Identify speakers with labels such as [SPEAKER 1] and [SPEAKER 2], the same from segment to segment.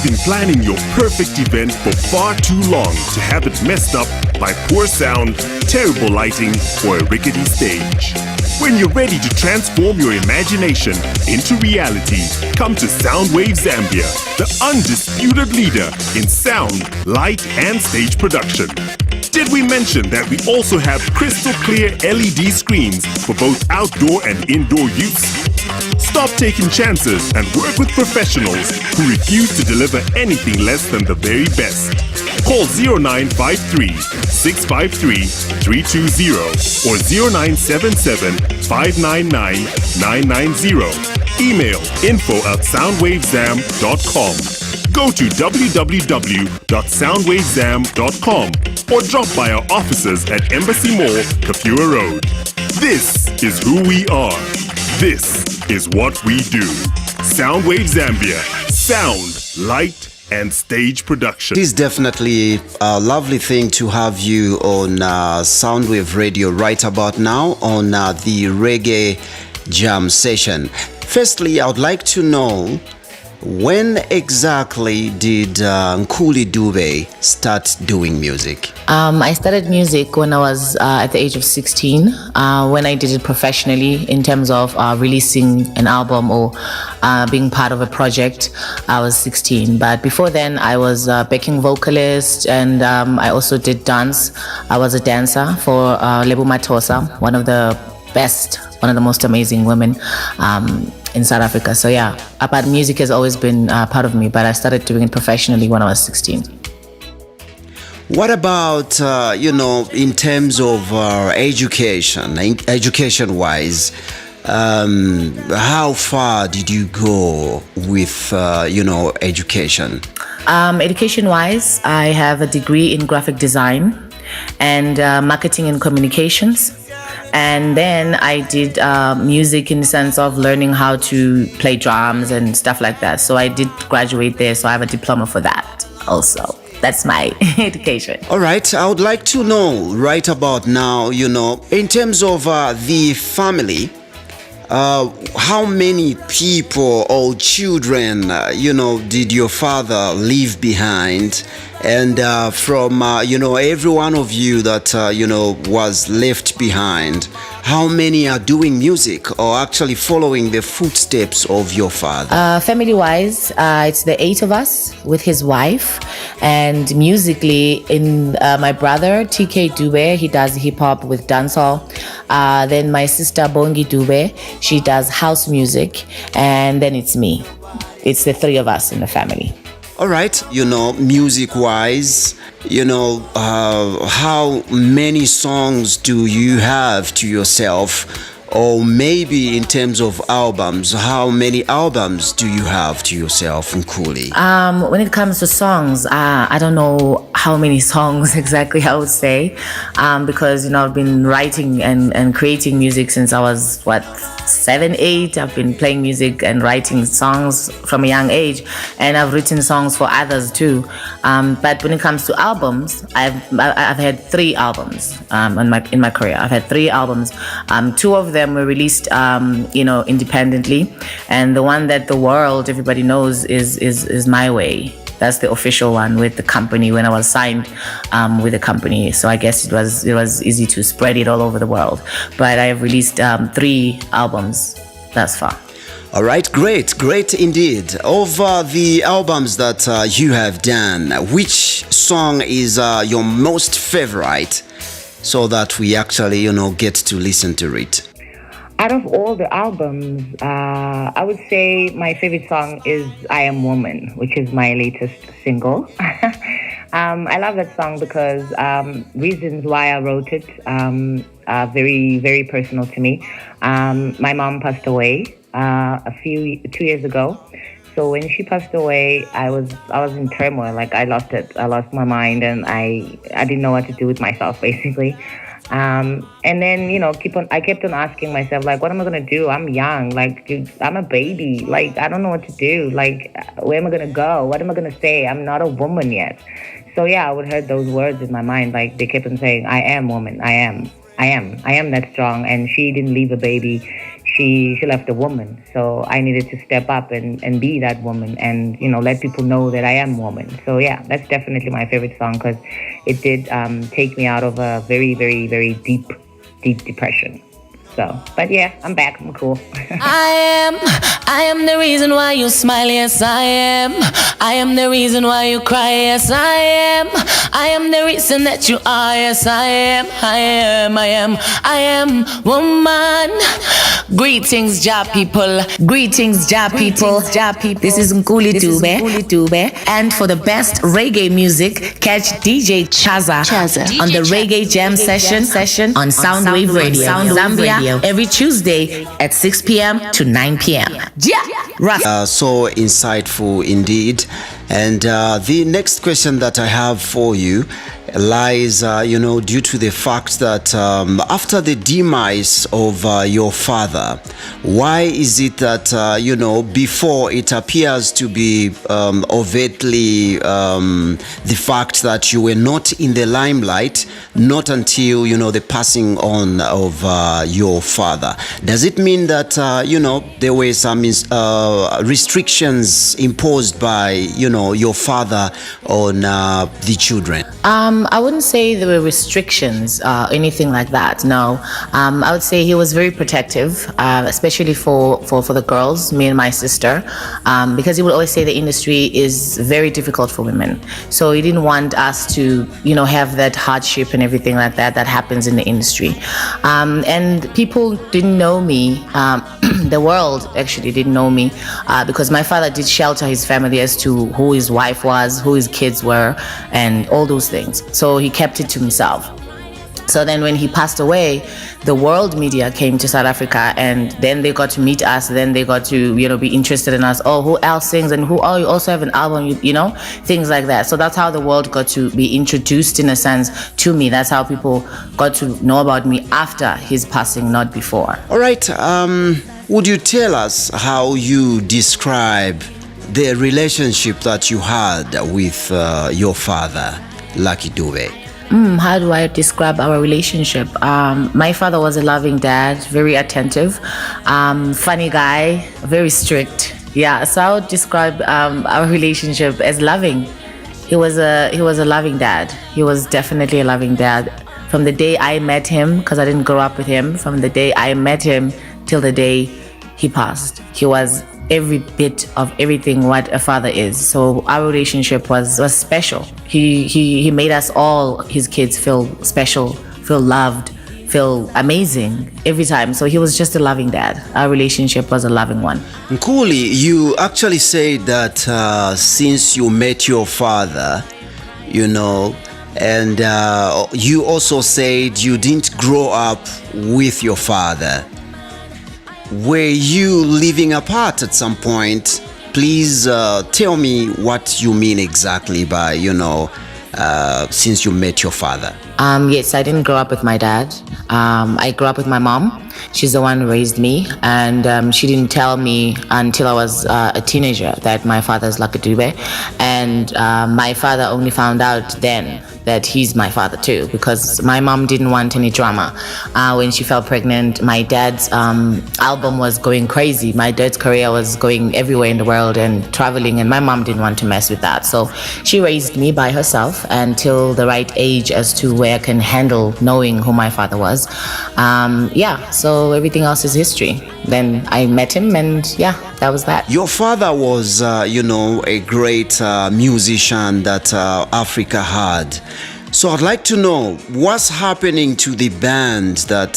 [SPEAKER 1] been planning your perfect event for far too long to have it messed up by poor sound, terrible lighting, or a rickety stage. When you're ready to transform your imagination into reality, come to Soundwave Zambia, the undisputed leader in sound, light, and stage production. Did we mention that we also have crystal clear LED screens for both outdoor and indoor use? Stop taking chances and work with professionals who refuse to deliver anything less than the very best. Call 0953 653 320 or 0977 599 990. Email info@soundwavezam.com. Go to www.soundwavezam.com or drop by our offices at Embassy Mall, Kafua Road. This is who we are. This is what we do. Soundwave Zambia. Sound, light, and stage production.
[SPEAKER 2] It is definitely a lovely thing to have you on Soundwave Radio right about now on the Reggae Jam session. Firstly, I would like to know, when exactly did Nkuli Dube start doing music?
[SPEAKER 3] I started music when I was at the age of 16, when I did it professionally in terms of releasing an album or being part of a project. I was 16, but before then I was a backing vocalist, and I also did dance. I was a dancer for Lebu Matosa, one of the most amazing women in South Africa. So yeah, but music has always been part of me, but I started doing it professionally when I was 16.
[SPEAKER 2] What about, in terms of education-wise, how far did you go with, education?
[SPEAKER 3] Education-wise, I have a degree in graphic design and marketing and communications. And then I did music in the sense of learning how to play drums and stuff like that. So I did graduate there, so I have a diploma for that also. That's my education.
[SPEAKER 2] All right. I would like to know right about now, in terms of the family, how many people or children, did your father leave behind? And from, every one of you that, was left behind, how many are doing music or actually following the footsteps of your father?
[SPEAKER 3] Family-wise, it's the 8 of us with his wife. And musically, in my brother, TK Dube, he does hip-hop with dancehall. Then my sister, Bongi Dube, she does house music. And then it's me. It's the 3 of us in the family.
[SPEAKER 2] All right, music-wise, how many songs do you have to yourself? Or maybe in terms of albums, how many albums do you have to yourself, Nkuli?
[SPEAKER 3] When it comes to songs, I don't know how many songs exactly I would say, because, I've been writing and creating music since I was, 7, 8. I've been playing music and writing songs from a young age, and I've written songs for others too. But when it comes to albums, I've had 3 albums in my career. I've had 3 albums. 2 of them were released, independently, and the one that the world, everybody knows, is My Way. That's the official one with the company when I was signed with the company. So I guess it was easy to spread it all over the world. But I have released 3 albums thus far.
[SPEAKER 2] All right, great indeed. Of the albums that you have done, which song is your most favorite, so that we actually, get to listen to it?
[SPEAKER 4] Out of all the albums, I would say my favorite song is I Am Woman, which is my latest single. I love that song because reasons why I wrote it are very, very personal to me. My mom passed away 2 years ago. So when she passed away, I was in turmoil. Like, I lost it. I lost my mind, and I didn't know what to do with myself, basically. And then, I kept on asking myself, like, what am I going to do? I'm young. Like, I'm a baby. Like, I don't know what to do. Like, where am I going to go? What am I going to say? I'm not a woman yet. So, yeah, I would hear those words in my mind. Like, they kept on saying, I am woman. I am that strong. And she didn't leave a baby. she left a woman. So I needed to step up and be that woman and, let people know that I am woman. So yeah, that's definitely my favorite song because it did take me out of a very, very, very deep depression. So, but yeah, I'm back. I'm cool.
[SPEAKER 5] I am the reason why you smile, yes I am. I am the reason why you cry, yes I am. I am the reason that you are, yes I am. I am woman. Greetings, Ja people.
[SPEAKER 3] Greetings, Ja people. This is Nkuli Dube. And for the best reggae music, catch DJ Chaza on the Reggae Jam session on Soundwave Radio, Zambia, every Tuesday at 6 p.m. to 9 p.m.
[SPEAKER 2] So insightful indeed. And the next question that I have for you lies, due to the fact that after the demise of your father, why is it that, before it appears to be overtly the fact that you were not in the limelight, not until, the passing on of your father? Does it mean that, there were some restrictions imposed by, your father on the children?
[SPEAKER 3] I wouldn't say there were restrictions, anything like that. No, I would say he was very protective, especially for the girls, me and my sister, because he would always say the industry is very difficult for women. So he didn't want us to, have that hardship and everything like that happens in the industry. And people didn't know me. The world actually didn't know me because my father did shelter his family as to who his wife was, who his kids were, and all those things. So he kept it to himself. So then when he passed away, the world media came to South Africa and then they got to meet us. Then they got to, be interested in us. Oh, who else sings? And you also have an album, things like that. So that's how the world got to be introduced in a sense to me. That's how people got to know about me after his passing, not before.
[SPEAKER 2] All right. Would you tell us how you describe the relationship that you had with your father, Lucky Dube?
[SPEAKER 3] How do I describe our relationship? My father was a loving dad, very attentive, funny guy, very strict. Yeah, so I would describe our relationship as loving. He was a loving dad. He was definitely a loving dad. From the day I met him, because I didn't grow up with him, from the day I met him till the day he passed, he was every bit of everything what a father is. So our relationship was special. He made us all, his kids, feel special, feel loved, feel amazing every time. So he was just a loving dad. Our relationship was a loving one.
[SPEAKER 2] Nkuli, you actually said that since you met your father, and you also said you didn't grow up with your father. Were you living apart at some point? Please tell me what you mean exactly by, since you met your father.
[SPEAKER 3] Yes, I didn't grow up with my dad. I grew up with my mom. She's the one who raised me, and she didn't tell me until I was a teenager that my father is Lucky Dube, and my father only found out then that he's my father too, because my mom didn't want any drama. When she fell pregnant, my dad's album was going crazy. My dad's career was going everywhere in the world and traveling, and my mom didn't want to mess with that. So she raised me by herself until the right age as to where I can handle knowing who my father was. So everything else is history. Then I met him, and that was that.
[SPEAKER 2] Your father was, a great musician that Africa had. So I'd like to know what's happening to the band that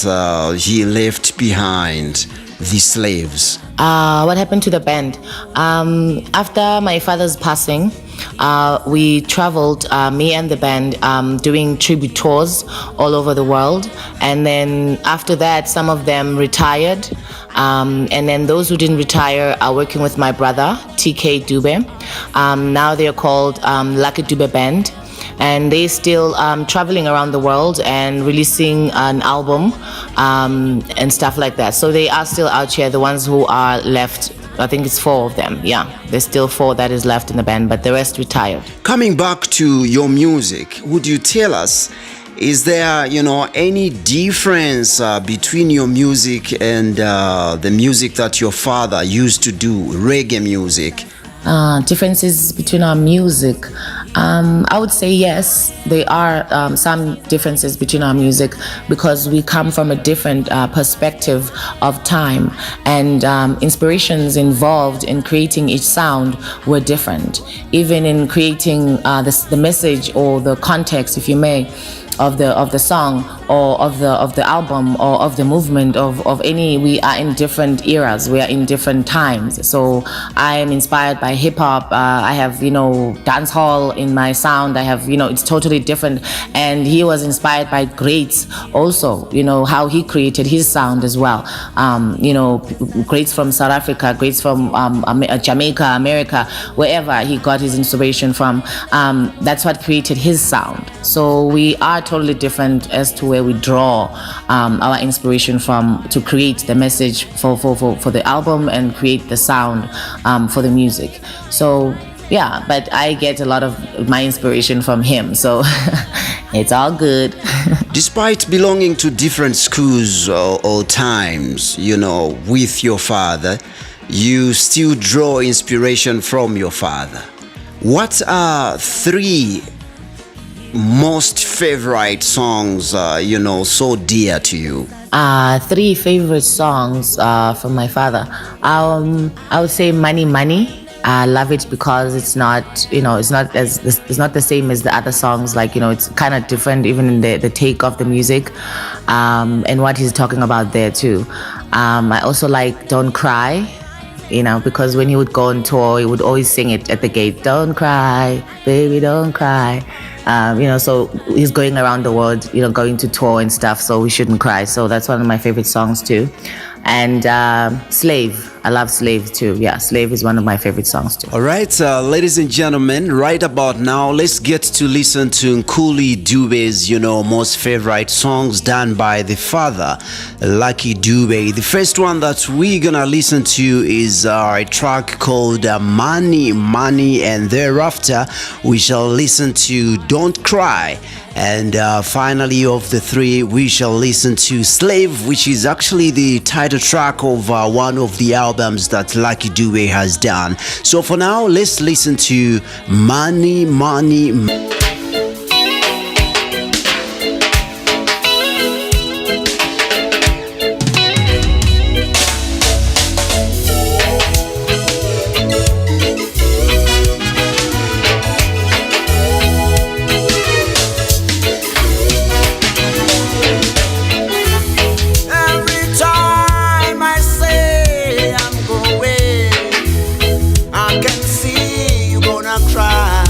[SPEAKER 2] he left behind, the Slaves.
[SPEAKER 3] What happened to the band? After my father's passing, we traveled, me and the band, doing tribute tours all over the world. And then after that, some of them retired. And then those who didn't retire are working with my brother, TK Dube. Now they're called Lucky Dube Band. And they're still traveling around the world and releasing an album and stuff like that. So they are still out here, the ones who are left. I think it's 4 of them. Yeah, there's still 4 that is left in the band, but the rest retired.
[SPEAKER 2] Coming back to your music, would you tell us Is there, any difference between your music and the music that your father used to do, reggae music?
[SPEAKER 3] Differences between our music. I would say yes, there are some differences between our music because we come from a different perspective of time, and inspirations involved in creating each sound were different. Even in creating the message or the context, if you may, of the song or of the album or of the movement of any, we are in different eras, we are in different times. So I am inspired by hip hop, I have dance hall in my sound, I have it's totally different. And he was inspired by greats also, how he created his sound as well. Greats from South Africa, greats from Jamaica, America, wherever he got his inspiration from, that's what created his sound. So we are totally different as to where we draw our inspiration from to create the message for the album and create the sound for the music. So yeah, but I get a lot of my inspiration from him, so it's all good.
[SPEAKER 2] Despite belonging to different schools or times, with your father, you still draw inspiration from your father. What are three most favorite songs, so dear to you?
[SPEAKER 3] Three favorite songs from my father. I would say Money Money. I love it because it's not the same as the other songs. Like, it's kind of different even in the take of the music, and what he's talking about there too. I also like Don't Cry, because when he would go on tour, he would always sing it at the gate. Don't cry, baby, don't cry. So he's going around the world, going to tour and stuff, so we shouldn't cry. So that's one of my favorite songs too. And Slave. I love Slave too. Yeah, Slave is one of my favorite songs too.
[SPEAKER 2] All right, ladies and gentlemen, right about now, let's get to listen to Nkuli Dube's, most favorite songs done by the father, Lucky Dube. The first one that we're gonna listen to is a track called Money Money, and thereafter we shall listen to Don't Cry. And finally, of the three, we shall listen to Slave, which is actually the title track of one of the albums that Lucky Dube has done. So for now, let's listen to Money Money.
[SPEAKER 6] I can see you gonna cry.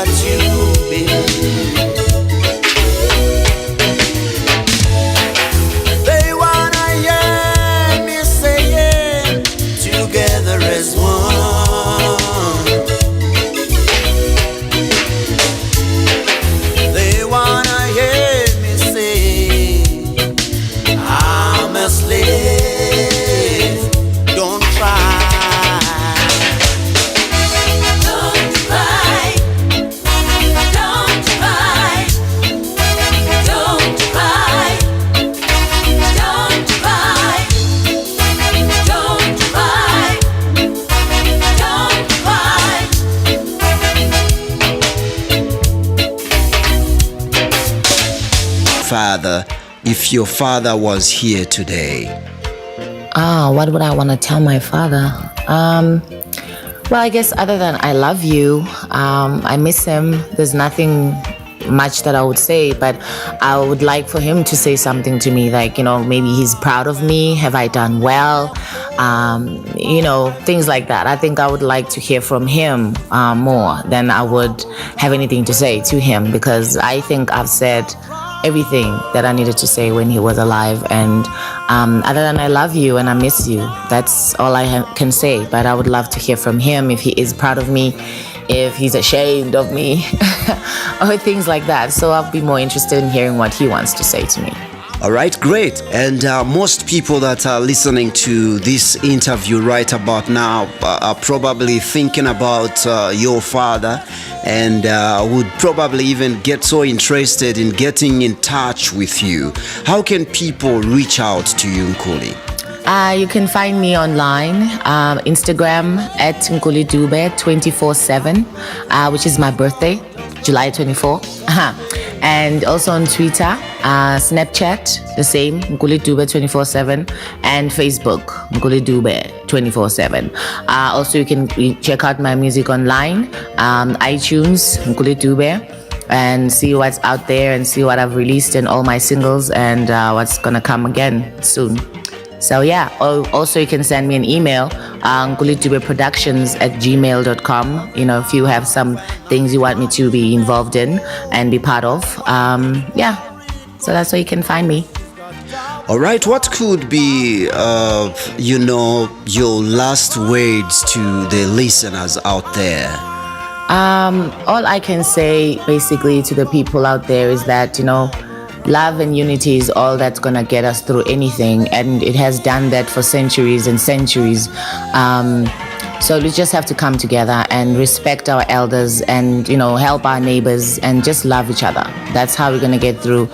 [SPEAKER 2] Father Dube. They wanna hear me saying together as one. They wanna hear me say I'm a slave. Don't cry.
[SPEAKER 5] Don't cry. Don't cry. Don't cry. Don't cry. Don't cry. Don't cry.
[SPEAKER 2] Father, if your father was here today,
[SPEAKER 3] What would I want to tell my father? Well, I guess other than I love you, I miss him. There's nothing much that I would say, but I would like for him to say something to me, like, maybe he's proud of me. Have I done well? Things like that. I think I would like to hear from him more than I would have anything to say to him, because I think I've said everything that I needed to say when he was alive. And other than I love you and I miss you, that's all I can say. But I would love to hear from him if he is proud of me, if he's ashamed of me, or things like that. So I'll be more interested in hearing what he wants to say to me.
[SPEAKER 2] all right, great. And most people that are listening to this interview right about now are probably thinking about your father, and would probably even get so interested in getting in touch with you. How can people reach out to you, Nkuli?
[SPEAKER 3] You can find me online, Instagram at Nkuli Dube 24/7, which is my birthday, July 24. And also on Twitter, Snapchat, the same, Nkuli Dube 24/7, and Facebook, Nkuli Dube 24/7. Also, you can check out my music online, iTunes, Nkuli Dube, and see what's out there and see what I've released and all my singles and what's gonna come again soon. So yeah, also you can send me an email, nkulitubeproductions@gmail.com. If you have some things you want me to be involved in and be part of. So that's where you can find me.
[SPEAKER 2] All right, what could be, your last words to the listeners out there?
[SPEAKER 3] All I can say basically to the people out there is that, love and unity is all that's going to get us through anything, and it has done that for centuries and centuries. So we just have to come together and respect our elders and, help our neighbors and just love each other. That's how we're going to get through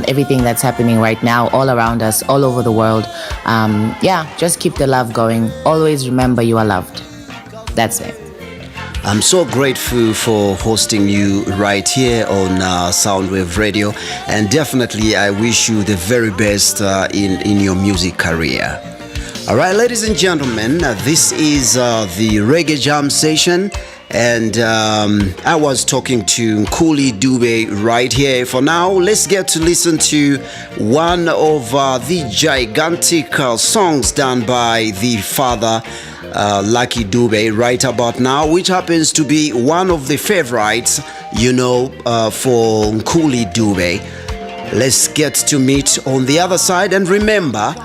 [SPEAKER 3] everything that's happening right now all around us, all over the world. Just keep the love going. Always remember you are loved. That's it.
[SPEAKER 2] I'm so grateful for hosting you right here on Soundwave Radio, and definitely I wish you the very best in your music career. All right, ladies and gentlemen, this is the Reggae Jam session, and I was talking to Nkuli Dube right here. For now, let's get to listen to one of the gigantic songs done by the father, Lucky Dube, right about now, which happens to be one of the favorites, for Nkuli Dube. Let's get to meet on the other side. And remember,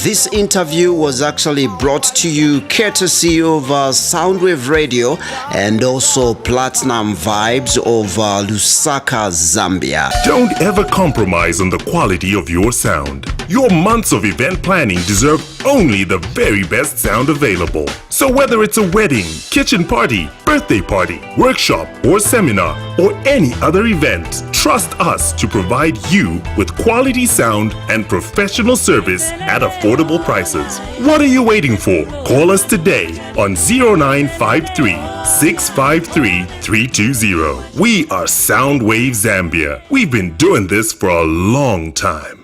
[SPEAKER 2] this interview was actually brought to you courtesy of Soundwave Radio and also Platinum Vibes of Lusaka, Zambia.
[SPEAKER 1] Don't ever compromise on the quality of your sound. Your months of event planning deserve only the very best sound available. So whether it's a wedding, kitchen party, birthday party, workshop, or seminar, or any other event, trust us to provide you with quality sound and professional service at affordable prices. What are you waiting for? Call us today on 0953 653 320. We are Soundwave Zambia. We've been doing this for a long time.